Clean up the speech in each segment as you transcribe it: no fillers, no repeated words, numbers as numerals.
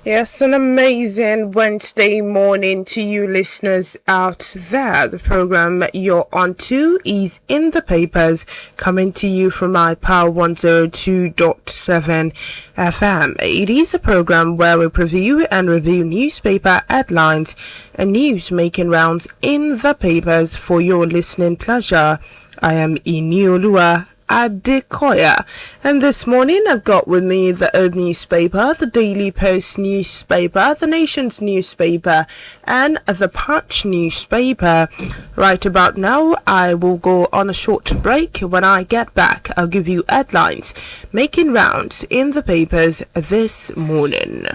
Yes, an amazing Wednesday morning to you listeners out there. The program you're on to is In the Papers, coming to you from my Power 102.7 FM. It is a program where we preview and review newspaper headlines and news making rounds in the papers for your listening pleasure. I am Inioluwa Adekoya, and this morning I've got with me the old newspaper, the Daily Post newspaper, the Nation's newspaper, and the Punch newspaper. Right about now, I will go on a short break. When I get back, I'll give you headlines making rounds in the papers this morning.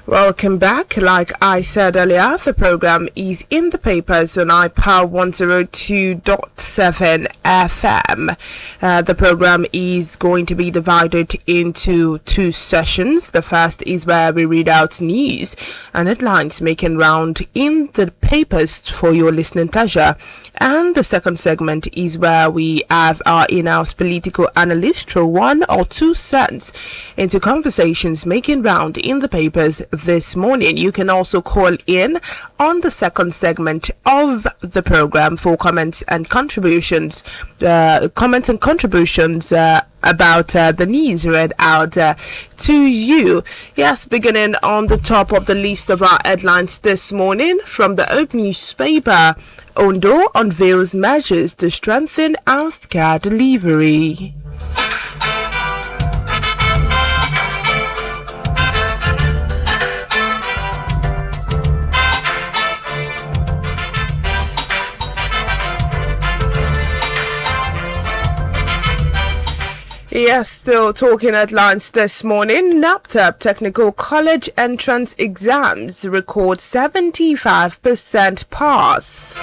Welcome back. Like I said earlier, the program is in the papers on iPower 102.7 FM. The program is going to be divided into two sessions. The first is where we read out news and headlines making round in the papers for your listening pleasure. And the second segment is where we have our in-house political analyst throw one or two cents into conversations making round in the papers this morning. You can also call in on the second segment of the program for comments and contributions about the news read out to you. Yes, beginning on the top of the list of our headlines this morning from the Open newspaper, Ondo unveils measures to strengthen healthcare delivery. Yes, still talking headlines this morning. NAPTEP Technical College entrance exams record 75% pass.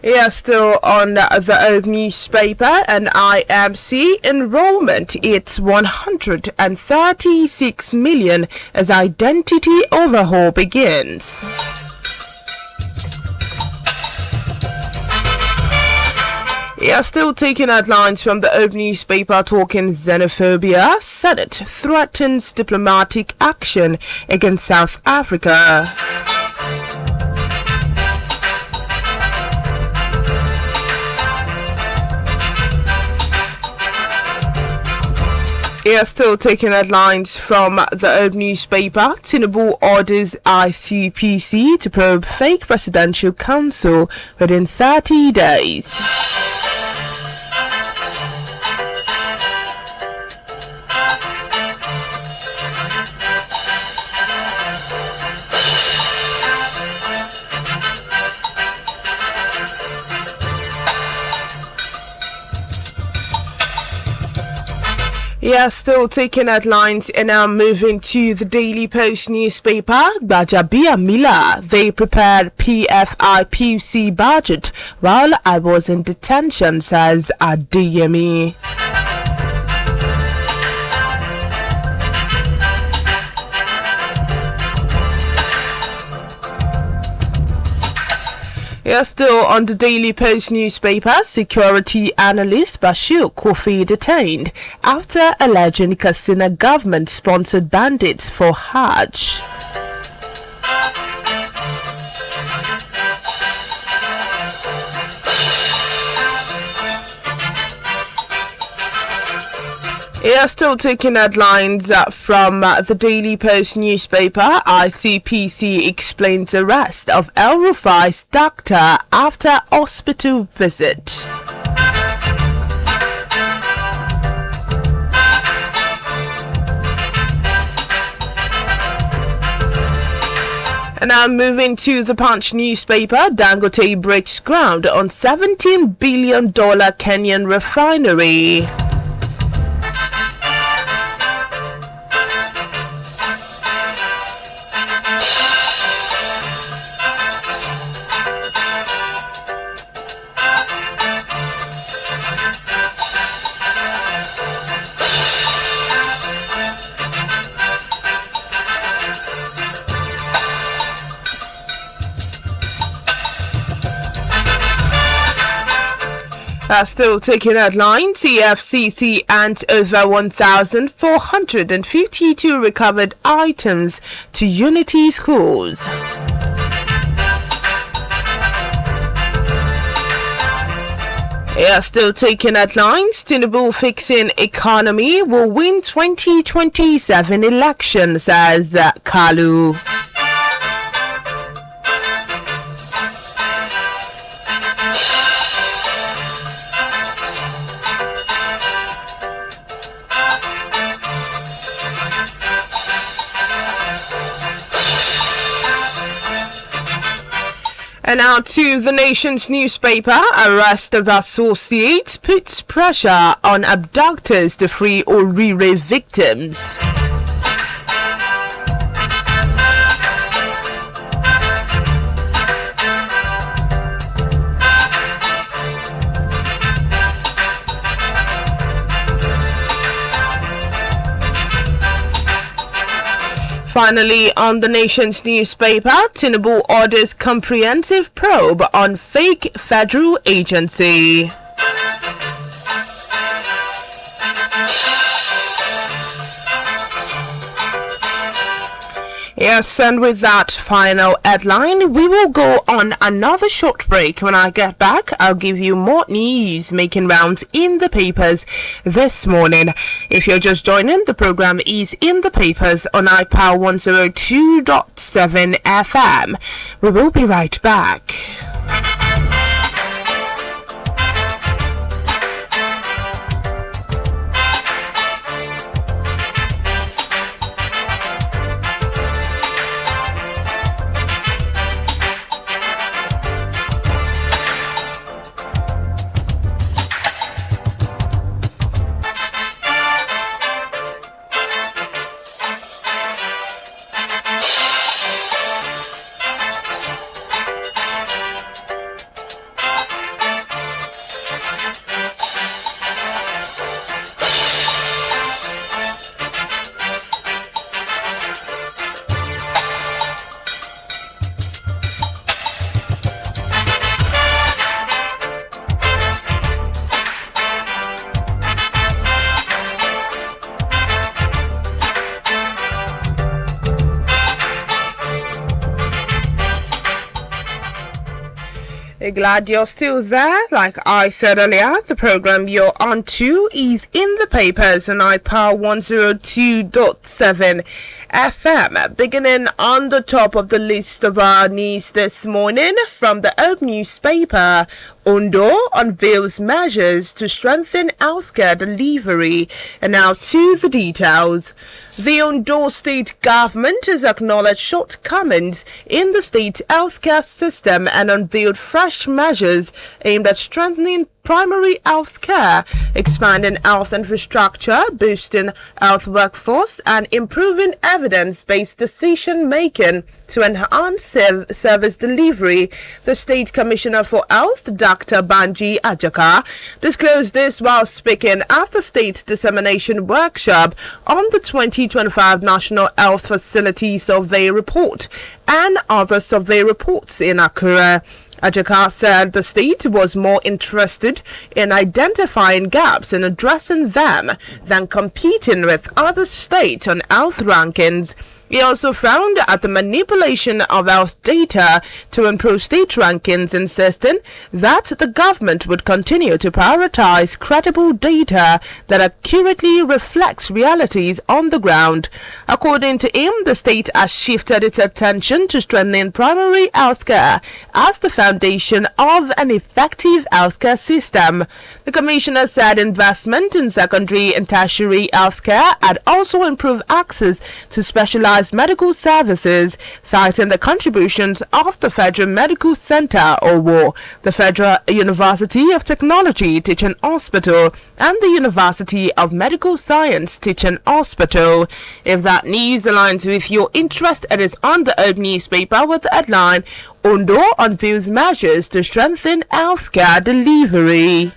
Yeah, still on the old newspaper, and IMC enrollment, it's 136 million as identity overhaul begins. Yeah, still taking headlines from the old newspaper talking xenophobia. Senate threatens diplomatic action against South Africa. Yeah, still taking headlines from the old newspaper. Tinubu orders ICPC to probe fake presidential council within 30 days. Yeah, still taking headlines, and now moving to the Daily Post newspaper. Bajabia Mila, they prepared PFIPC budget while I was in detention, says Adeyemi. Yeah, still on the Daily Post newspaper, security analyst Bashir Kofi detained after alleging Katsina government-sponsored bandits for Hajj. Yeah, still taking headlines from the Daily Post newspaper. ICPC explains arrest of El Rufai's doctor after hospital visit. And now moving to the Punch newspaper, Dangote breaks ground on $17 billion Kenyan refinery. Still taking headlines, EFCC and over 1,452 recovered items to Unity schools. Still taking headlines, Tinubu fixing economy will win 2027 election, says Kalu. And now to the nation's newspaper. Arrest of associates puts pressure on abductors to free Orire victims. Finally, on the nation's newspaper, Tinubu orders comprehensive probe on fake federal agency. Yes, and with that final headline, we will go on another short break. When I get back, I'll give you more news making rounds in the papers this morning. If you're just joining, the program is In the Papers on iPower 102.7 FM. We will be right back. Glad you're still there. Like I said earlier, the program you're on to is In the Papers on iPower 102.7 FM. Beginning on the top of the list of our news this morning from the Old newspaper, Ondo unveils measures to strengthen healthcare delivery. And now to the details. The Ondo state government has acknowledged shortcomings in the state healthcare system and unveiled fresh measures aimed at strengthening primary health care, expanding health infrastructure, boosting health workforce, and improving evidence-based decision-making to enhance service delivery. The State Commissioner for Health, Dr. Banji Ajaka, disclosed this while speaking at the State Dissemination Workshop on the 2025 National Health Facility Survey Report and other survey reports in Accra. Ajaka said the state was more interested in identifying gaps and addressing them than competing with other states on health rankings. He also frowned at the manipulation of health data to improve state rankings, insisting that the government would continue to prioritize credible data that accurately reflects realities on the ground. According to him, the state has shifted its attention to strengthening primary healthcare as the foundation of an effective healthcare system. The commissioner said investment in secondary and tertiary healthcare had also improved access to specialized medical services, citing the contributions of the Federal Medical Center (OWO), the Federal University of Technology Teaching Hospital, and the University of Medical Science Teaching Hospital. If that news aligns with your interest, it is on the Old newspaper with the headline, Ondo unveils measures to strengthen healthcare delivery.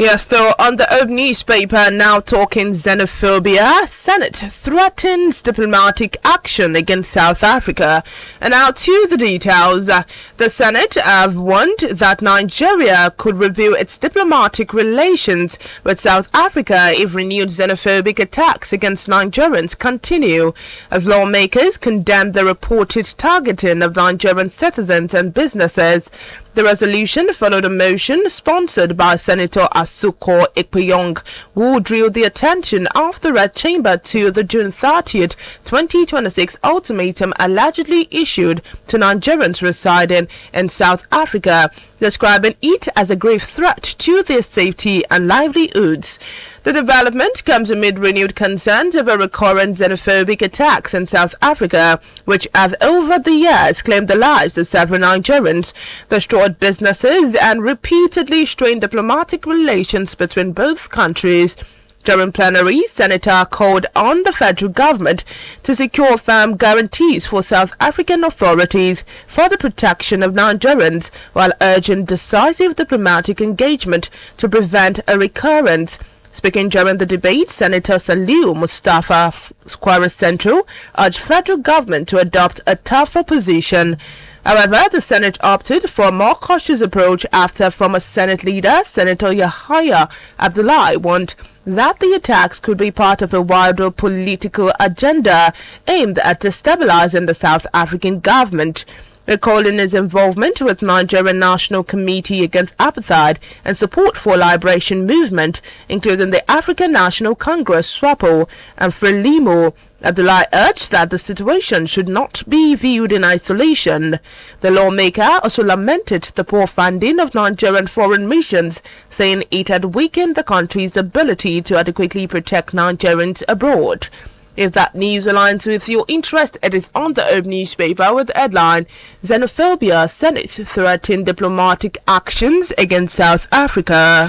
Yes, so on the Old newspaper, now talking xenophobia, Senate threatens diplomatic action against South Africa. And now to the details. The Senate have warned that Nigeria could review its diplomatic relations with South Africa if renewed xenophobic attacks against Nigerians continue, as lawmakers condemn the reported targeting of Nigerian citizens and businesses. The resolution followed a motion sponsored by Senator Asuko Ekpeyong, who drew the attention of the Red Chamber to the June 30th, 2026 ultimatum allegedly issued to Nigerians residing in South Africa, describing it as a grave threat to their safety and livelihoods. The development comes amid renewed concerns over recurrent xenophobic attacks in South Africa, which have over the years claimed the lives of several Nigerians, destroyed businesses, and repeatedly strained diplomatic relations between both countries. During plenary, Senator called on the federal government to secure firm guarantees for South African authorities for the protection of Nigerians, while urging decisive diplomatic engagement to prevent a recurrence. Speaking during the debate, Senator Saliu Mustafa, Kwara Central, urged federal government to adopt a tougher position. However, the Senate opted for a more cautious approach after former Senate leader Senator Yahaya Abdullahi warned that the attacks could be part of a wider political agenda aimed at destabilizing the South African government. Recalling his involvement with Nigerian National Committee Against Apartheid and support for liberation movement, including the African National Congress SWAPO and Frelimo, Abdullahi urged that the situation should not be viewed in isolation. The lawmaker also lamented the poor funding of Nigerian foreign missions, saying it had weakened the country's ability to adequately protect Nigerians abroad. If that news aligns with your interest, it is on the Old newspaper with the headline, Xenophobia, Senate threatening diplomatic actions against South Africa.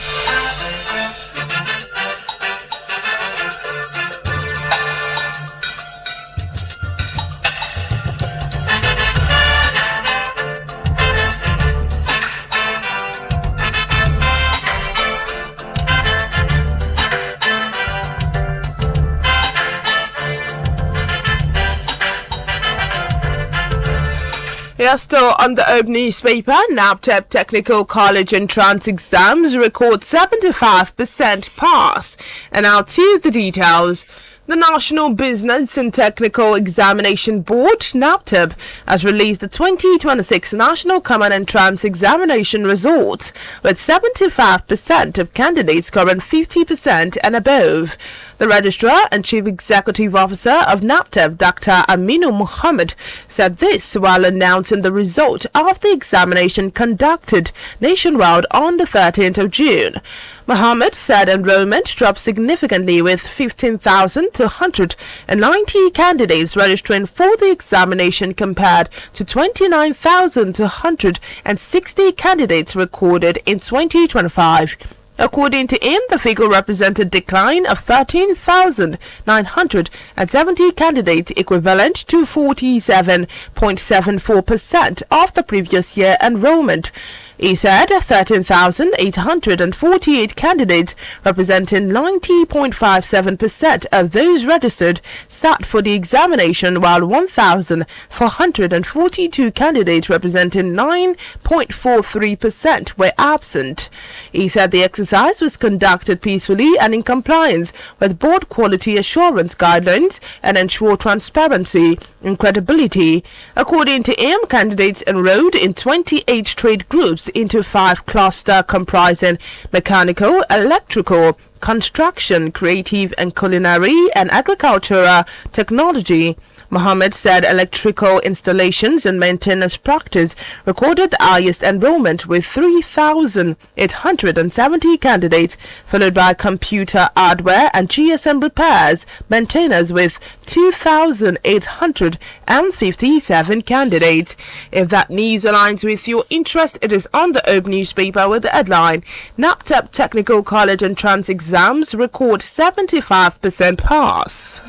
Yes, still on the Old newspaper, NAPTEP Technical College entrance exams record 75% pass. And now to the details. The National Business and Technical Examination Board, NAPTEP, has released the 2026 National Common Entrance Examination results, with 75% of candidates scoring 50% and above. The Registrar and Chief Executive Officer of NAPTEP, Dr. Aminu Muhammad, said this while announcing the result of the examination conducted nationwide on the 13th of June. Muhammad said enrollment dropped significantly, with 15,290 candidates registering for the examination compared to 29,260 candidates recorded in 2025. According to him, the figure represented a decline of 13,970 candidates, equivalent to 47.74% of the previous year enrollment. He said 13,848 candidates, representing 90.57% of those registered, sat for the examination, while 1,442 candidates, representing 9.43%, were absent. He said the exercise was conducted peacefully and in compliance with board quality assurance guidelines and ensure transparency and credibility. According to him, candidates enrolled in 28 trade groups into 5 clusters comprising mechanical, electrical, construction, creative and culinary, and agricultural technology. Mohammed said electrical installations and maintenance practice recorded the highest enrollment, with 3,870 candidates, followed by computer hardware and GSM repairs maintainers with 2,857 candidates. If that news aligns with your interest, it is on the Open newspaper with the headline, NAPTEP Technical College entrance exams record 75% pass.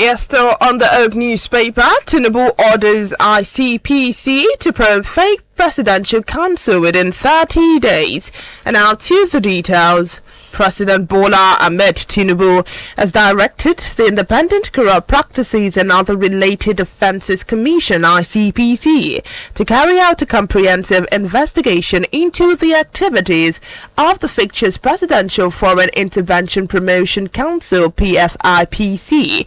Yes, still on the Oak newspaper, Tinubu orders ICPC to probe fake presidential council within 30 days. And now to the details. President Bola Ahmed Tinubu has directed the Independent Corrupt Practices and Other Related Offences Commission (ICPC) to carry out a comprehensive investigation into the activities of the fictitious Presidential Foreign Intervention Promotion Council (PFIPC),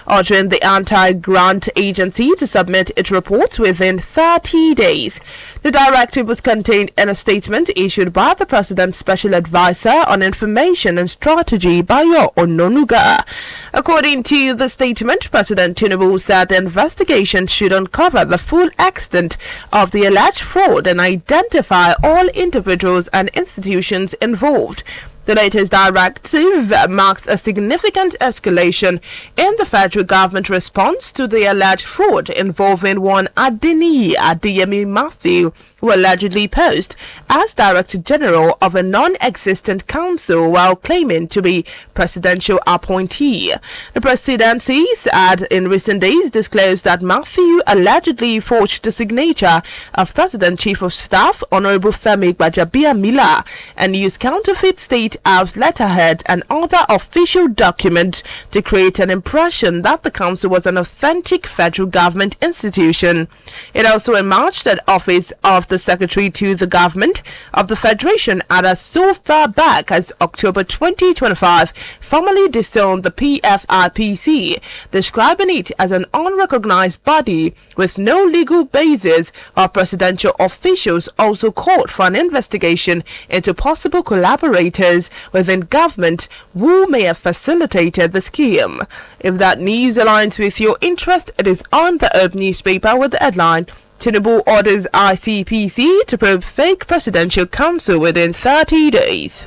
ordering the anti-grant agency to submit its reports within 30 days. The directive was contained in a statement issued by the President's Special Advisor on Information and Strategy, Bayo Ononuga. According to the statement, President Tinubu said the investigation should uncover the full extent of the alleged fraud and identify all individuals and institutions involved. The latest directive marks a significant escalation in the federal government response to the alleged fraud involving one Adeyemi Matthew, who allegedly posed as Director General of a non-existent council while claiming to be presidential appointee. The presidency had in recent days disclosed that Matthew allegedly forged the signature of President Chief of Staff Honorable Femi Gbajabiamila and used counterfeit State House letterhead and other official documents to create an impression that the council was an authentic federal government institution. It also emerged that office of the Secretary to the Government of the Federation at as so far back as October 2025 formally disowned the PFIPC, describing it as an unrecognized body with no legal basis. Our presidential officials also called for an investigation into possible collaborators within government who may have facilitated the scheme. If that news aligns with your interest, it is on the Oak newspaper with the headline: Tinubu orders ICPC to probe fake presidential council within 30 days.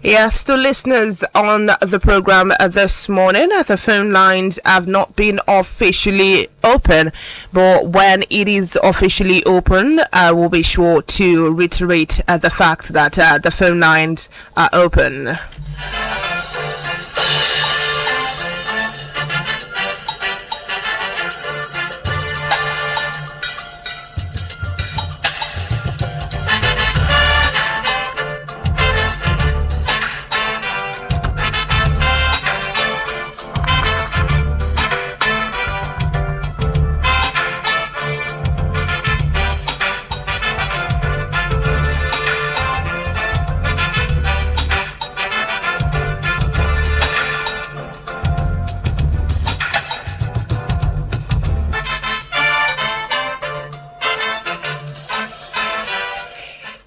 Yes, to listeners on the program this morning, the phone lines have not been officially open, but when it is officially open, I will be sure to reiterate the fact that the phone lines are open.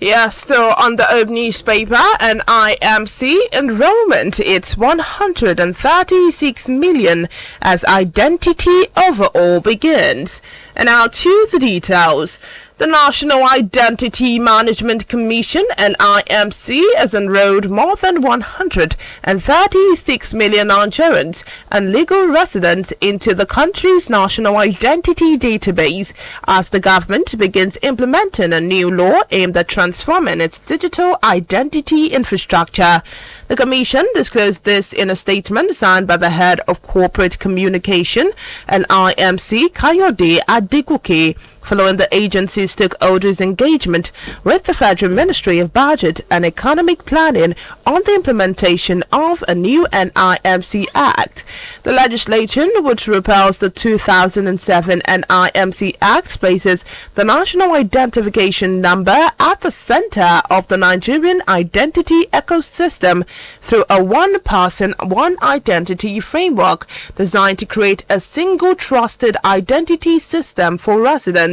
Yes, still on the Oak newspaper, and IMC enrollment, it's 136 million as identity overall begins. And now to the details. The National Identity Management Commission (NIMC) has enrolled more than 136 million Nigerians and legal residents into the country's national identity database as the government begins implementing a new law aimed at transforming its digital identity infrastructure. The Commission disclosed this in a statement signed by the head of corporate communication and NIMC, Inioluwa Adekoya, following the agency's stakeholders' engagement with the Federal Ministry of Budget and Economic Planning on the implementation of a new NIMC Act. The legislation, which repeals the 2007 NIMC Act, places the National Identification Number at the center of the Nigerian identity ecosystem through a one-person, one-identity framework designed to create a single trusted identity system for residents.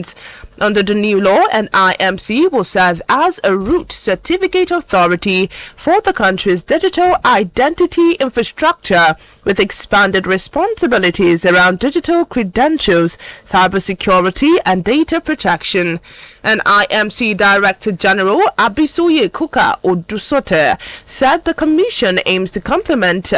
Under the new law, NIMC will serve as a root certificate authority for the country's digital identity infrastructure, with expanded responsibilities around digital credentials, cybersecurity, and data protection. And IMC Director General Abisoye Kuka Odusote said the Commission aims to complete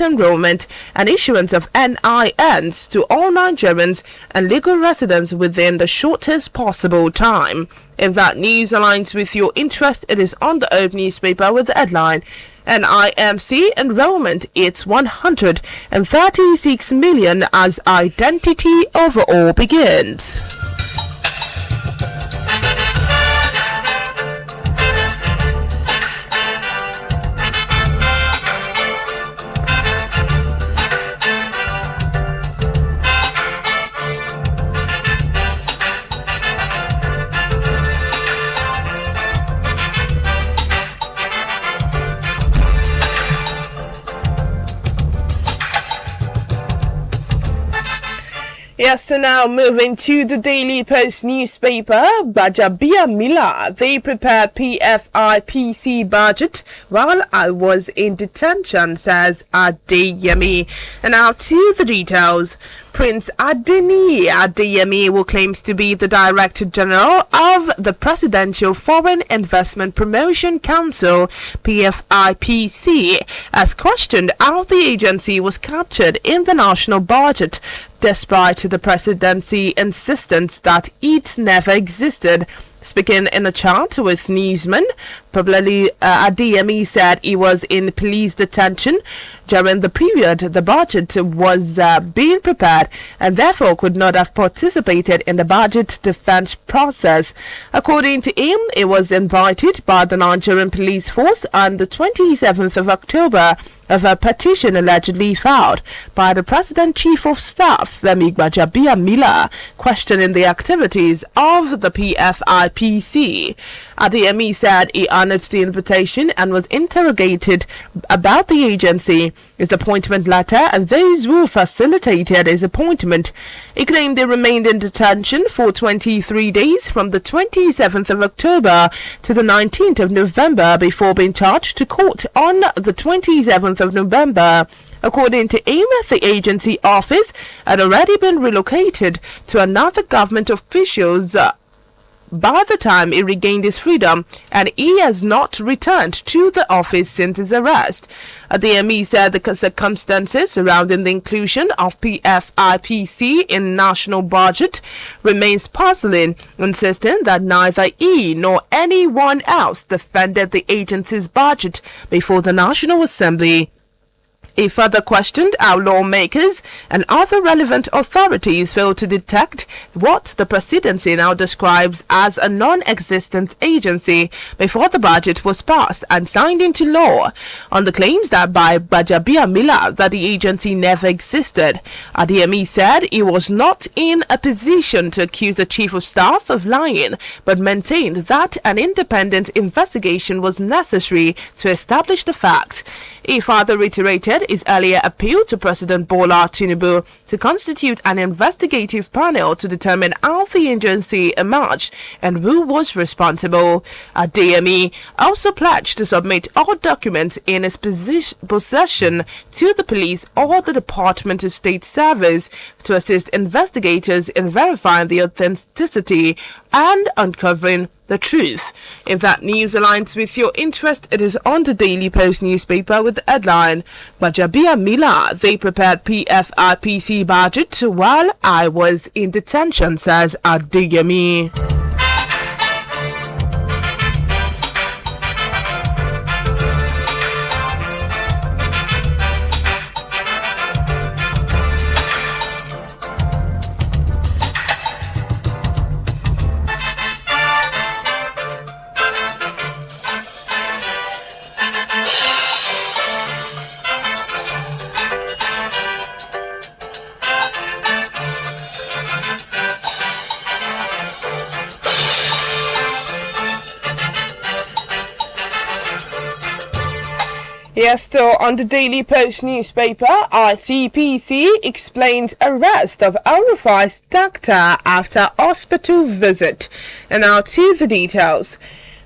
enrollment and issuance of NINs to all Nigerians and legal residents within the shortest possible time. If that news aligns with your interest, it is on the Open newspaper with the headline, NIMC enrollment hits 136 million as identity overall begins. Yes, so now moving to the Daily Post newspaper, Bajabia Mila, they prepared PFIPC budget while I was in detention, says Adeyemi. And now to the details. Prince Adeniyi Adeyemi, who claims to be the Director General of the Presidential Foreign Investment Promotion Council, PFIPC, has questioned how the agency was captured in the national budget, despite the presidency insistence that it never existed. Speaking in a chat with newsmen, Adeyemi said he was in police detention during the period the budget was being prepared and therefore could not have participated in the budget defense process. According to him, he was invited by the Nigerian police force on the 27th of October of a petition allegedly filed by the President Chief of Staff, Femi Gbajabiamila, questioning the activities of the PFIPC. Adeyemi said he honored the invitation and was interrogated about the agency, his appointment letter, and those who facilitated his appointment. He claimed they remained in detention for 23 days from the 27th of October to the 19th of November before being charged to court on the 27th of November. According to him, the agency office had already been relocated to another government officials by the time he regained his freedom, and he has not returned to the office since his arrest. Adeyemi said the circumstances surrounding the inclusion of PFIPC in national budget remains puzzling, insisting that neither he nor anyone else defended the agency's budget before the National Assembly. He further questioned how lawmakers and other relevant authorities failed to detect what the presidency now describes as a non-existent agency before the budget was passed and signed into law. On the claims that by Gbajabiamila that the agency never existed, Adeyemi said he was not in a position to accuse the Chief of Staff of lying, but maintained that an independent investigation was necessary to establish the facts. He further reiterated his earlier appeal to President Bola Tinubu to constitute an investigative panel to determine how the agency emerged and who was responsible. Adeyemi also pledged to submit all documents in his possession to the police or the Department of State Service to assist investigators in verifying the authenticity and uncovering the truth. If that news aligns with your interest, it is on the Daily Post newspaper with the headline, Gbajabiamila, they prepared PFIPC budget while I was in detention, says Adeyemi. Yes, still on the Daily Post newspaper, ICPC explains arrest of El-Rufai's doctor after hospital visit. And now to the details.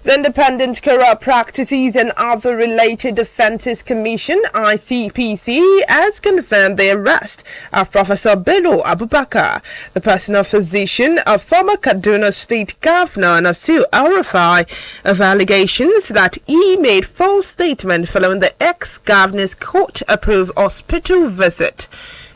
The Independent Corrupt Practices and Other Related Offences Commission (ICPC) has confirmed the arrest of Professor Bello Abubakar, the personal physician of former Kaduna State Governor Nasir El-Rufai, of allegations that he made false statement following the ex-governor's court-approved hospital visit.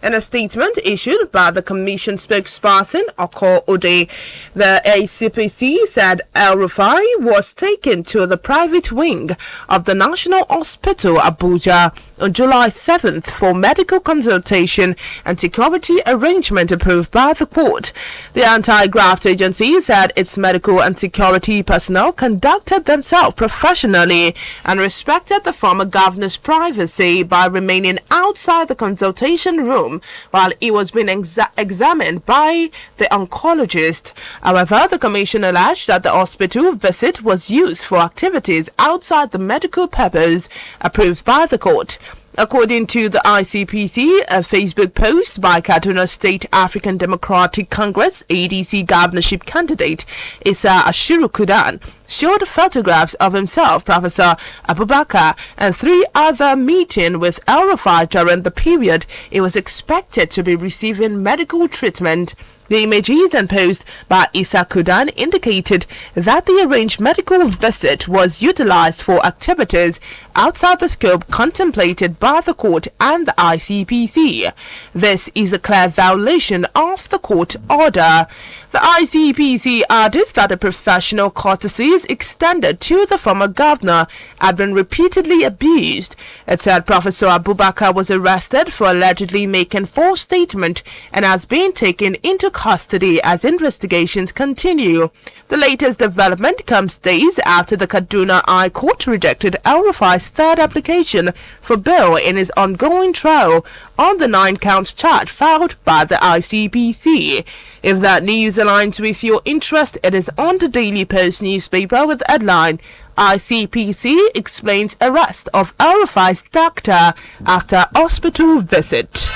In a statement issued by the Commission spokesperson, Oko Ode, the ACPC said El-Rufai was taken to the private wing of the National Hospital, Abuja, on July 7th for medical consultation and security arrangement approved by the court. The anti-graft agency said its medical and security personnel conducted themselves professionally and respected the former governor's privacy by remaining outside the consultation room while he was being examined by the oncologist. However, the commission alleged that the hospital visit was used for activities outside the medical purpose approved by the court. According to the ICPC, a Facebook post by Kaduna State African Democratic Congress ADC governorship candidate Isa Ashiru Kudan showed photographs of himself, Professor Abubakar, and 3 other meeting with El-Rufai during the period he was expected to be receiving medical treatment. The images and post by Isa Kudan indicated that the arranged medical visit was utilized for activities outside the scope contemplated by the court and the ICPC. This is a clear violation of the court order. The ICPC added that the professional courtesies extended to the former governor had been repeatedly abused. It said Professor Abubakar was arrested for allegedly making false statement and has been taken into custody as investigations continue. The latest development comes days after the Kaduna High Court rejected El-Rufai's third application for bail in his ongoing trial on the 9-count charge filed by the ICPC. If that news aligns with your interest, it is on the Daily Post newspaper with the headline ICPC explains arrest of El-Rufai's doctor after hospital visit.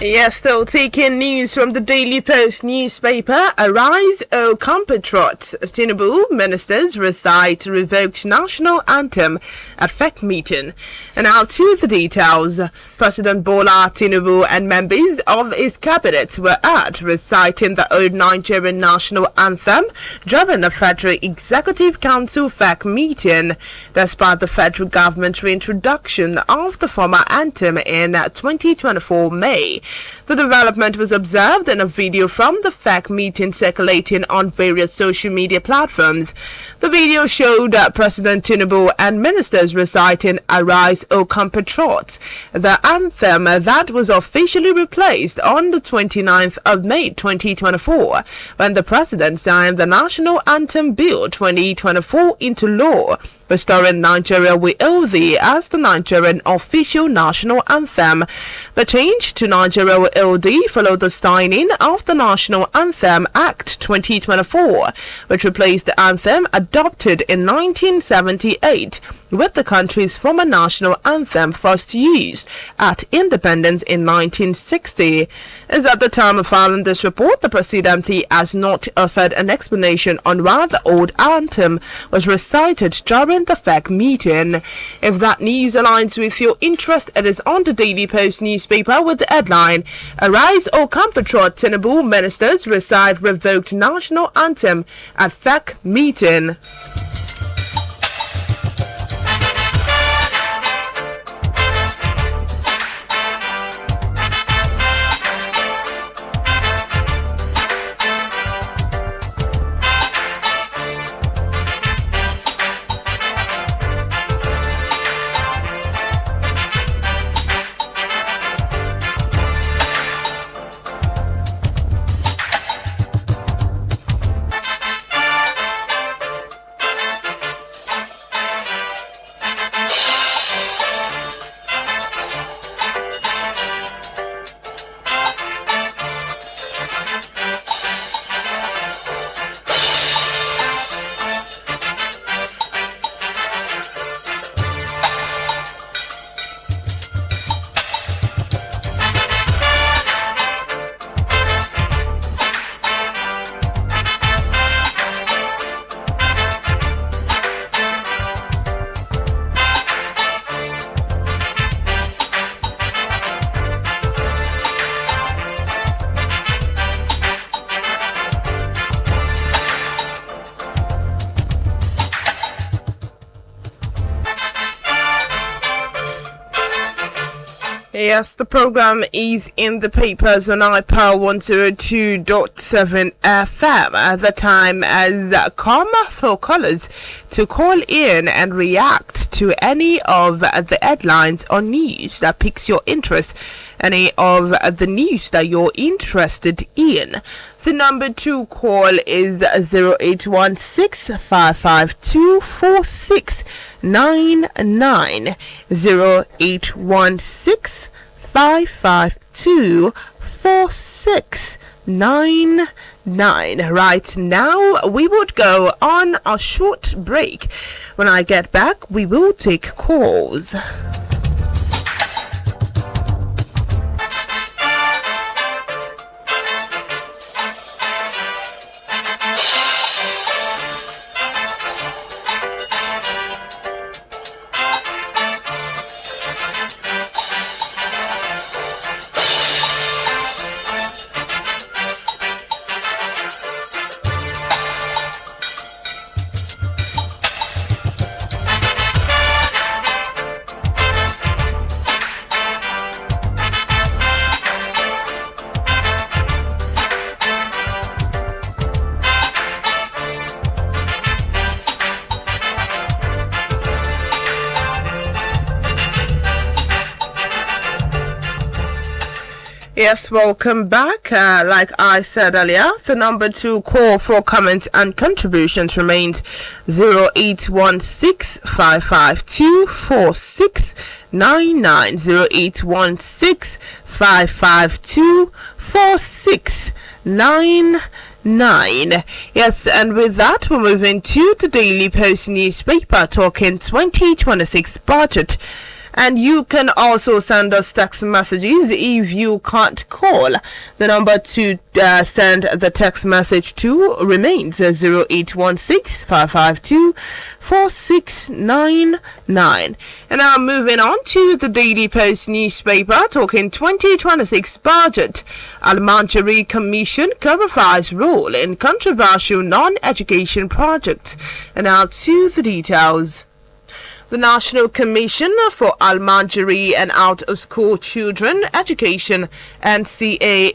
Yes, still taking news from the Daily Post newspaper. Arise, O compatriots. Tinubu ministers recite revoked national anthem at FEC meeting. And now to the details. President Bola Tinubu and members of his cabinet were at reciting the old Nigerian national anthem during the Federal Executive Council FEC meeting, despite the federal government's reintroduction of the former anthem in 2024 May. The development was observed in a video from the FEC meeting circulating on various social media platforms. The video showed President Tinubu and ministers reciting Arise, O Compatriots, the anthem that was officially replaced on the 29th of May 2024 when the president signed the National Anthem Bill 2024 into law, restoring Nigeria We Owe Thee as the Nigerian official national anthem. The change to Nigeria We Owe Thee followed the signing of the National Anthem Act 2024, which replaced the anthem adopted in 1978 with the country's former national anthem first used at independence in 1960. As at the time of filing this report, the presidency has not offered an explanation on why the old anthem was recited during the FEC meeting. If that news aligns with your interest, it is on the Daily Post newspaper with the headline Arise, O compatriot, Tinubu ministers recite revoked national anthem at FEC meeting. Yes, the program is in the papers on iPower 102.7 FM. At the time as comma for callers to call in and react to any of the headlines or news that piques your interest, any of the news that you're interested in. The number to call is 0816 552 4699. 0816 552 4699. Right now, we would go on a short break. When I get back, we will take calls. Yes, welcome back. Like I said earlier, the number to call for comments and contributions remains 0816 552 4699. 0816 552 4699. Yes, and with that, we're moving to the Daily Post newspaper talking 2026 budget. And you can also send us text messages if you can't call. The number to send the text message to remains 0816 552 4699. And now moving on to the Daily Post newspaper talking 2026 budget. Almanjari Commission clarifies role in controversial non-education project. And now to the details. The National Commission for Almanjari and Out-of-School Children Education, NCAOSCE,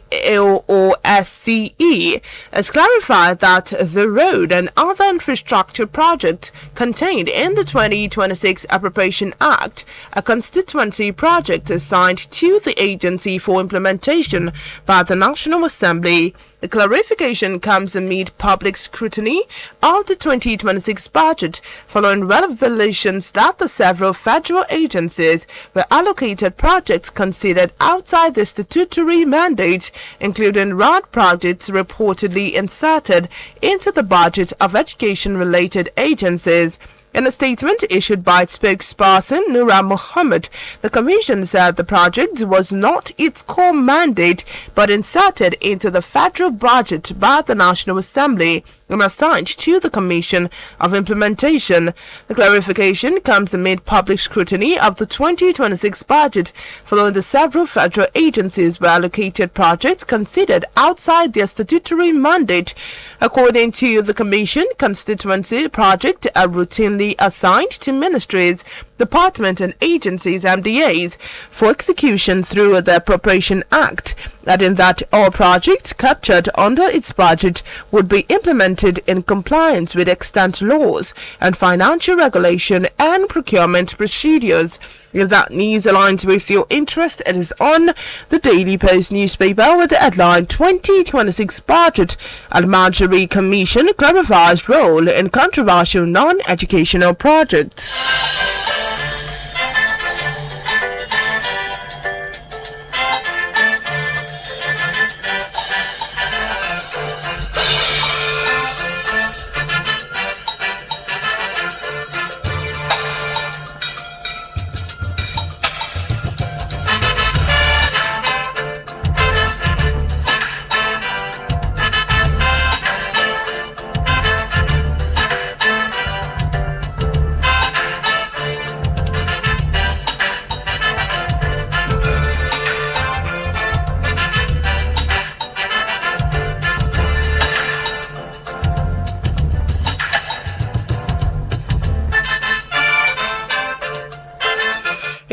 has clarified that the road and other infrastructure projects contained in the 2026 Appropriation Act, a constituency project assigned to the agency for implementation by the National Assembly. The clarification comes amid public scrutiny of the 2026 budget following revelations that the several federal agencies were allocated projects considered outside the statutory mandate, including road projects reportedly inserted into the budget of education-related agencies. In a statement issued by spokesperson Nura Mohammed, the Commission said the project was not its core mandate but inserted into the federal budget by the National Assembly and assigned to the Commission of Implementation. The clarification comes amid public scrutiny of the 2026 budget following the several federal agencies were allocated projects considered outside their statutory mandate. According to the Commission, constituency projects are routinely assigned to ministries, departments and agencies MDAs for execution through the Appropriation Act, adding that all projects captured under its budget would be implemented in compliance with extant laws and financial regulation and procurement procedures. If that news aligns with your interest, it is on the Daily Post newspaper with the headline 2026 Budget. Almanjari Commission clarifies role in controversial non-educational projects.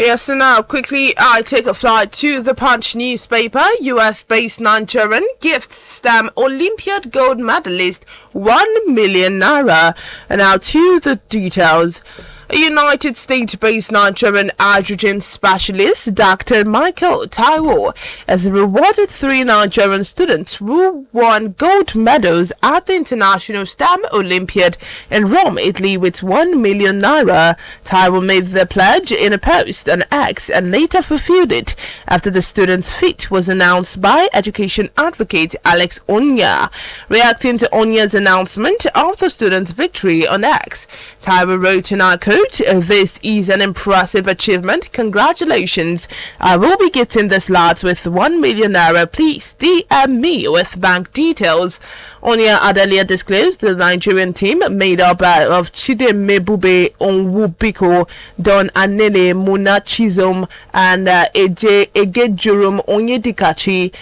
Yes, so now quickly I take a flight to the Punch newspaper. US-based Nigerian gifts STEM Olympiad gold medalist 1 million naira. And now to the details. A United States-based Nigerian hydrogen specialist, Dr. Michael Taiwo, has rewarded 3 Nigerian students who won gold medals at the International STEM Olympiad in Rome, Italy, with 1 million naira. Taiwo made the pledge in a post on X and later fulfilled it after the students' feat was announced by education advocate Alex Onya. Reacting to Onya's announcement of the students' victory on X, Taiwo wrote in our code, "This is an impressive achievement. Congratulations. I will be getting this lot with 1 million naira. Please DM me with bank details." Onya Adelia disclosed the Nigerian team made up of Chideme Bube Onwubiko, Don Anele Muna Chizom, and Egejurum Onyedikachi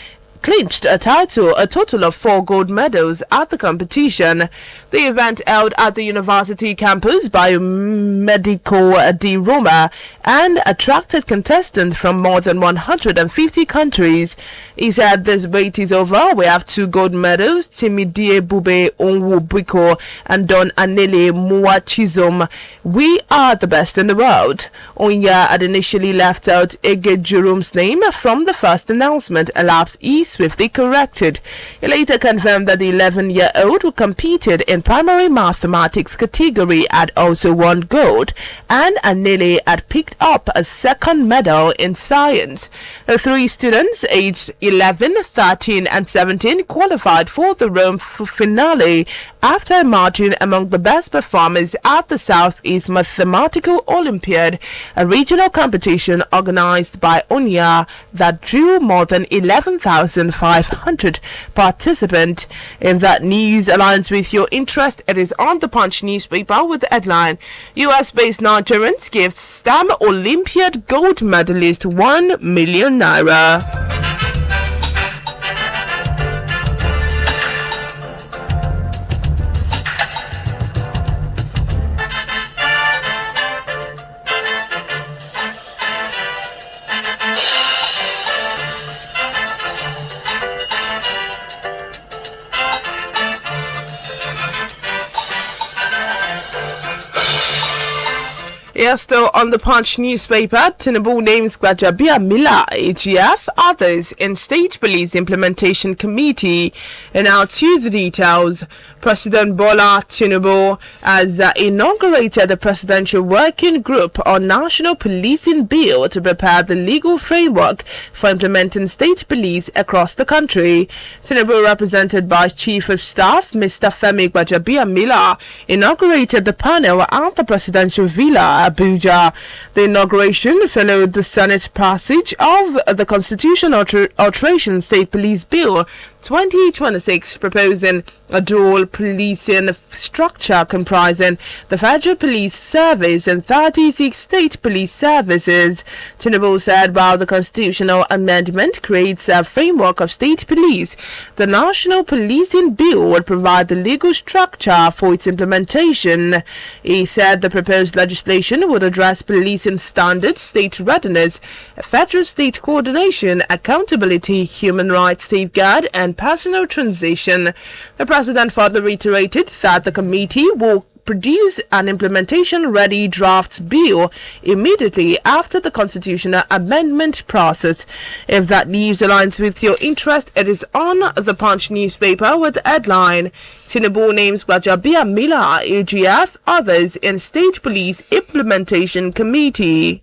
clinched a total of 4 gold medals at the competition. The event held at the university campus Biomedical di Roma and attracted contestants from more than 150 countries. He said, "This wait is over. We have 2 gold medals, Timidie Bube Onwubiko and Don Anele Muachizom. We are the best in the world." Onya had initially left out Ege Jurum's name from the first announcement. A lapse he swiftly corrected. He later confirmed that the 11-year-old who competed in primary mathematics category had also won gold, and Anele had picked up a 2nd medal in science. The 3 students aged 11, 13 and 17 qualified for the Rome finale after emerging among the best performers at the Southeast Mathematical Olympiad, a regional competition organized by Onya that drew more than 11,500 participants. If that news aligns with your interest, it is on the Punch newspaper with the headline, US-based Nigerians gift STEM Olympiad gold medalist 1 million naira. Yes, still on the Punch newspaper, Tinubu names Gbajabiamila AGF, others in State Police Implementation Committee. And now to the details. President Bola Tinubu has inaugurated the Presidential Working Group on National Policing Bill to prepare the legal framework for implementing state police across the country. Tinubu, represented by Chief of Staff Mr. Femi Gbajabiamila, inaugurated the panel at the Presidential Villa, Abuja. The inauguration followed the Senate passage of the Constitutional Alteration State Police Bill 2026, proposing a dual policing structure comprising the Federal Police Service and 36 state police services. Tinubu said while the constitutional amendment creates a framework of state police, the National Policing Bill would provide the legal structure for its implementation. He said the proposed legislation would address policing standards, state readiness, federal-state coordination, accountability, human rights safeguard, and personal transition. The president further reiterated that the committee will produce an implementation-ready draft bill immediately after the constitutional amendment process. If that news aligns with your interest, it is on the Punch newspaper with the headline, Tinubu names Gbajabiamila AGF, others in State Police Implementation Committee.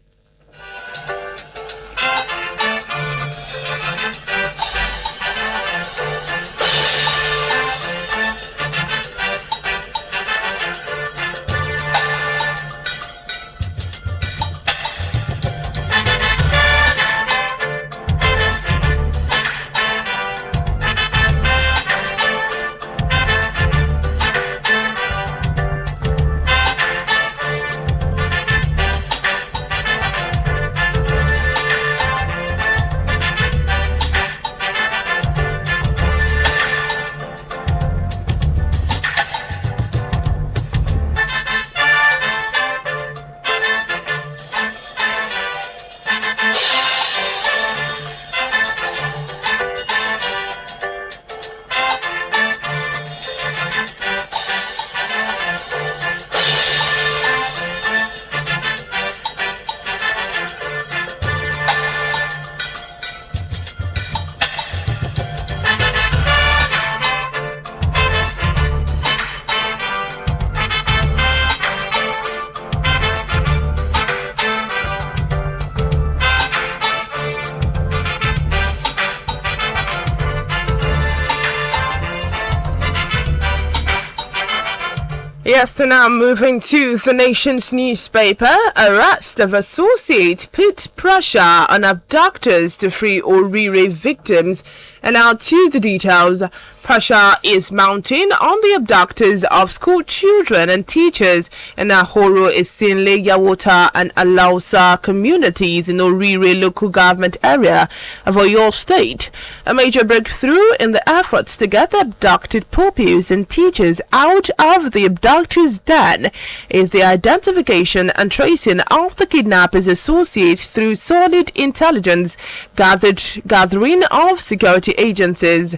Yes, so now moving to the nation's newspaper. Arrest of associate put pressure on abductors to free Orire victims. And now to the details. Pressure is mounting on the abductors of school children and teachers in Ahoro, Isinle, Yawota and Alausa communities in Orire local government area of Oyo State. A major breakthrough in the efforts to get the abducted pupils and teachers out of the abductors' den is the identification and tracing of the kidnappers' associates through solid intelligence gathering of security agencies.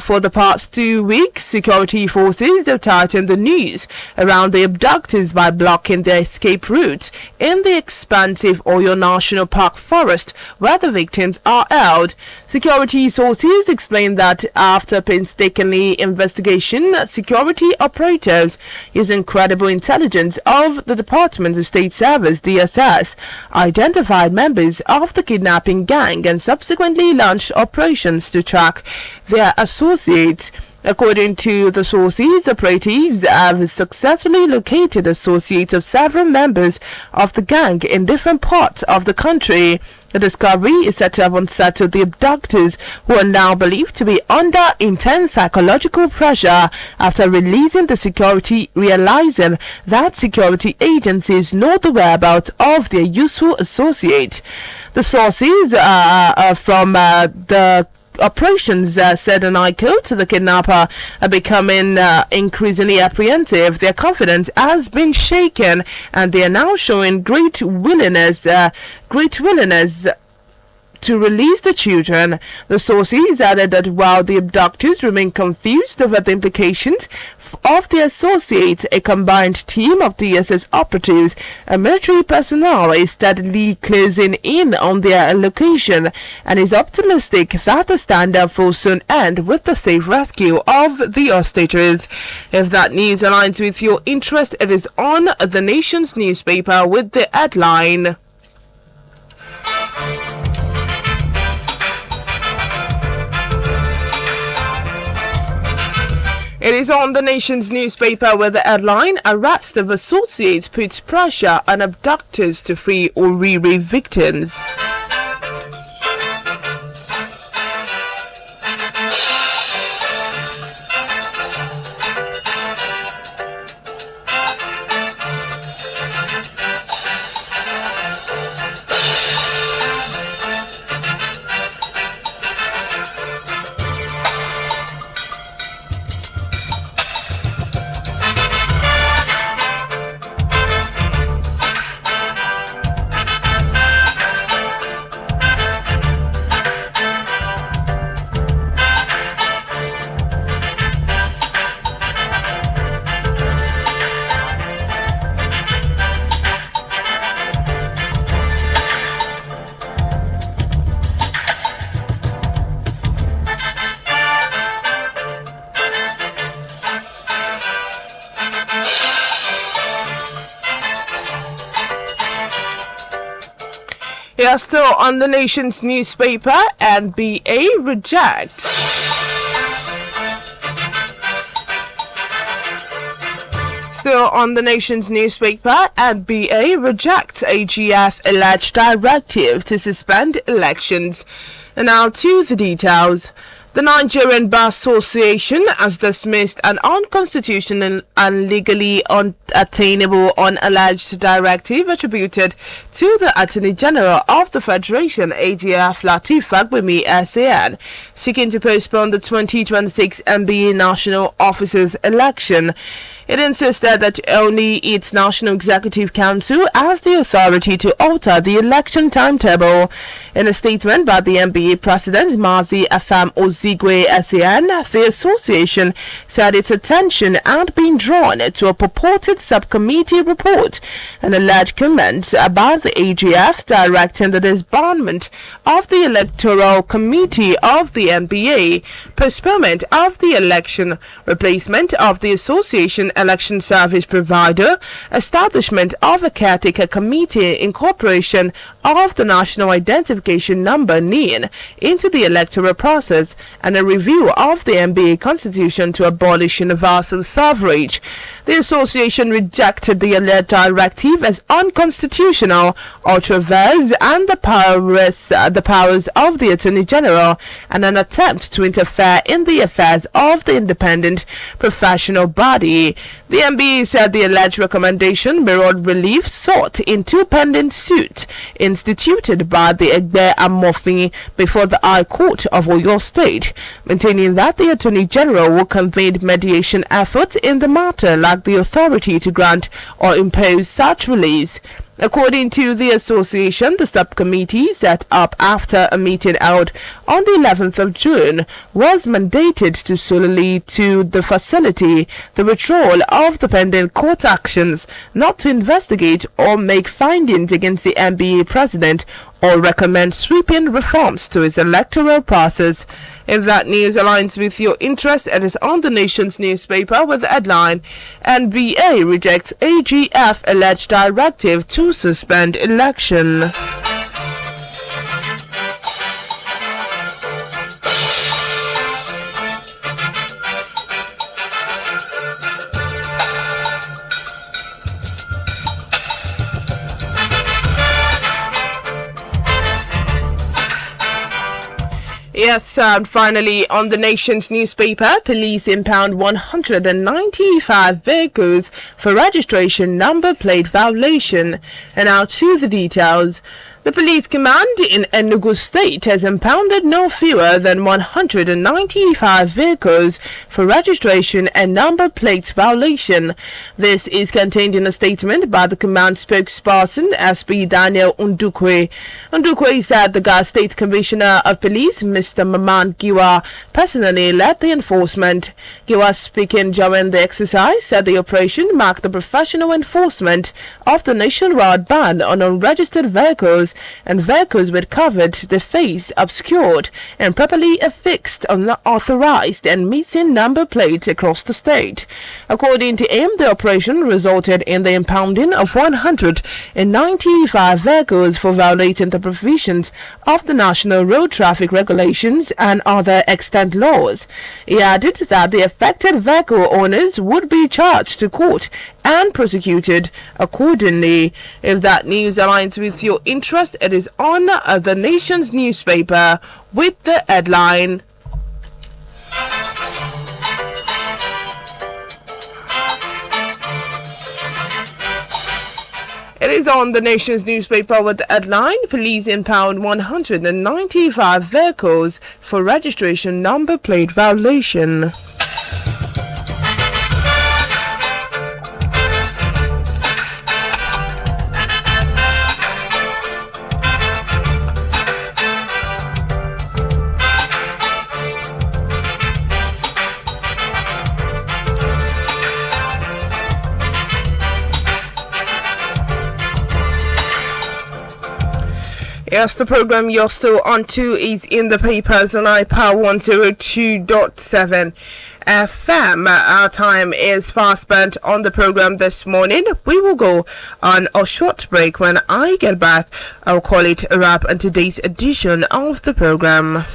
For the past 2 weeks, security forces have tightened the noose around the abductors by blocking their escape routes in the expansive Oyo National Park forest where the victims are held. Security sources explain that after painstakingly investigation, security operatives using credible intelligence of the Department of State Service (DSS) identified members of the kidnapping gang and subsequently launched operations to track their associates. According to the sources, operatives have successfully located associates of several members of the gang in different parts of the country. The discovery is said to have unsettled the abductors, who are now believed to be under intense psychological pressure after realizing that security agencies know the whereabouts of their useful associate. The sources from the operations said, and I quote, the kidnapper are becoming increasingly apprehensive. Their confidence has been shaken and they are now showing great willingness to release the children. The sources added that while the abductors remain confused over the implications of the associates, a combined team of DSS operatives and military personnel is steadily closing in on their location and is optimistic that the standoff will soon end with the safe rescue of the hostages. If that news aligns with your interest, it is on the nation's newspaper with the headline. It is on the nation's newspaper with the headline, Arrest of Associates puts pressure on abductors to free Orire victims. Yes, still on the nation's newspaper, NBA reject. Still on the nation's newspaper, NBA rejects AGF alleged directive to suspend elections. And now to the details. The Nigerian Bar Association has dismissed an unconstitutional and legally unattainable unalleged directive attributed to the Attorney General of the Federation, AGF Lateef Fagbemi SAN, seeking to postpone the 2026 NBA National Officers election. It insisted that only its National Executive Council has the authority to alter the election timetable. In a statement by the NBA President, Mazi Afam Ozigwe SAN, the association said its attention had been drawn to a purported subcommittee report and alleged comments about the AGF directing the disbandment of the Electoral Committee of the NBA, postponement of the election, replacement of the association election service provider, establishment of a caretaker committee, incorporation of the National Identification Number (NIN) into the electoral process, and a review of the NBA Constitution to abolish universal suffrage. The association rejected the alleged directive as unconstitutional, ultra-vires, and the powers of the Attorney General, and an attempt to interfere in the affairs of the independent professional body. The NBA said the alleged recommendation mirrored relief sought in two pending suits instituted by the Egbe Amofin before the High Court of Oyo State, maintaining that the Attorney General will convene mediation efforts in the matter, lack the authority to grant or impose such release. According to the association, the subcommittee set up after a meeting held on the 11th of June was mandated to solely to the facility the withdrawal of the pending court actions, not to investigate or make findings against the NBA president or recommend sweeping reforms to its electoral process. If that news aligns with your interest, it is on the Nation's newspaper with the headline, NBA rejects AGF alleged directive to suspend election. Yes, and finally, on the Nation's newspaper, police impound 195 vehicles for registration number plate violation. And now to the details. The police command in Enugu State has impounded no fewer than 195 vehicles for registration and number plates violation. This is contained in a statement by the command spokesperson, SP Daniel Ndukwe. Ndukwe said the Gas State Commissioner of Police, Mr. Maman Giwa, personally led the enforcement. Giwa, speaking during the exercise, said the operation marked the professional enforcement of the nationwide ban on unregistered vehicles and vehicles with covered, the face obscured, and properly affixed unauthorized and missing number plates across the state. According to him, the operation resulted in the impounding of 195 vehicles for violating the provisions of the National Road Traffic Regulations and other extant laws. He added that the affected vehicle owners would be charged to court and prosecuted accordingly. If that news aligns with your interest, it is on the Nation's newspaper with the headline, It is on the Nation's newspaper with the headline, police impound 195 vehicles for registration number plate violation. Yes, the program you're still on to is in the papers on iPower 102.7 FM. Our time is fast spent on the program this morning. We will go on a short break. When I get back, I'll call it a wrap on today's edition of the program.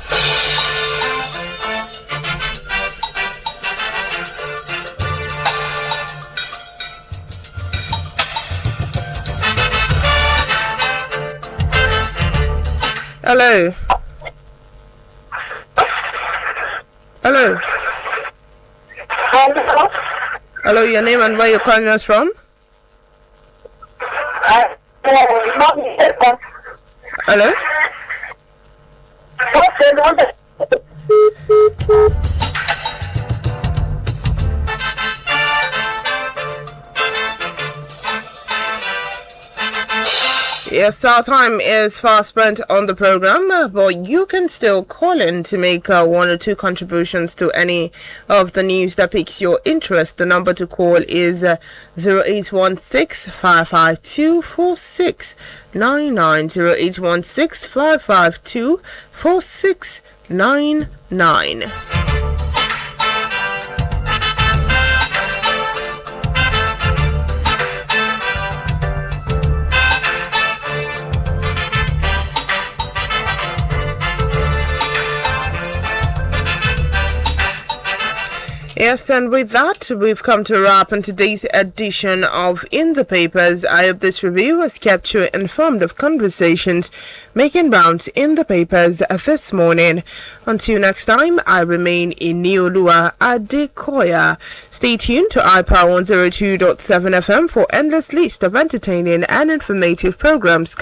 Hello. Hello. Hello. Hello, your name and where you're calling us from? Hello? Yes, our time is fast spent on the program, but you can still call in to make one or two contributions to any of the news that piques your interest. The number to call is 0816 552 4699. 0816 552 4699. Yes, and with that, we've come to a wrap on today's edition of In the Papers. I hope this review has kept you informed of conversations making rounds in the papers this morning. Until next time, I remain Inioluwa Adekoya. Stay tuned to iPower 102.7 FM for endless list of entertaining and informative programs.